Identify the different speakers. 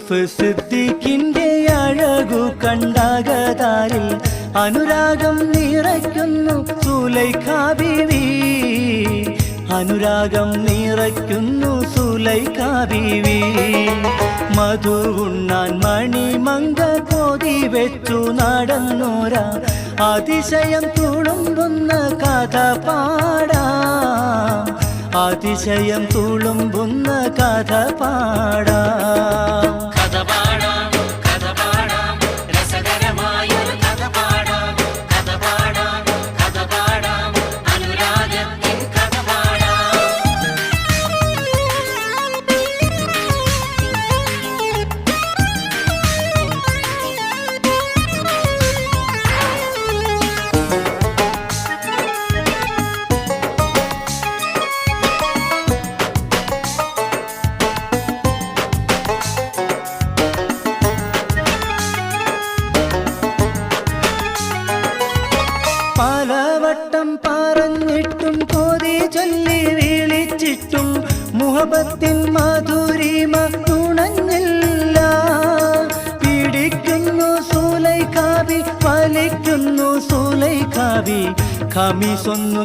Speaker 1: യൂസുഫ് സിദ്ദീഖിന്റെ അഴകു കണ്ടാകതാരിൽ അനുരാഗം നിറയ്ക്കുന്നു സുലൈഖ ബീവി. അനുരാഗം നിറയ്ക്കുന്നു സുലൈഖ ബീവി. മധു ഉണ്ണാൻ മണിമങ്ക കോതി വെച്ചു നടന്നോര അതിശയം തുളുമ്പുന്ന കഥ പാടാം. അതിശയം തുളുമ്പുന്ന കഥ പാടാം. പലവട്ടം പറഞ്ഞിട്ടും കൊതി ചൊല്ലി വിളിച്ചിട്ടും മുഹബത്തിൻ മധുരിമ തുണഞ്ഞില്ല. പിടിക്കുന്നു സുലൈഖ ബി, വലിക്കുന്നു സുലൈഖ ബി, ഖമീസൊന്നു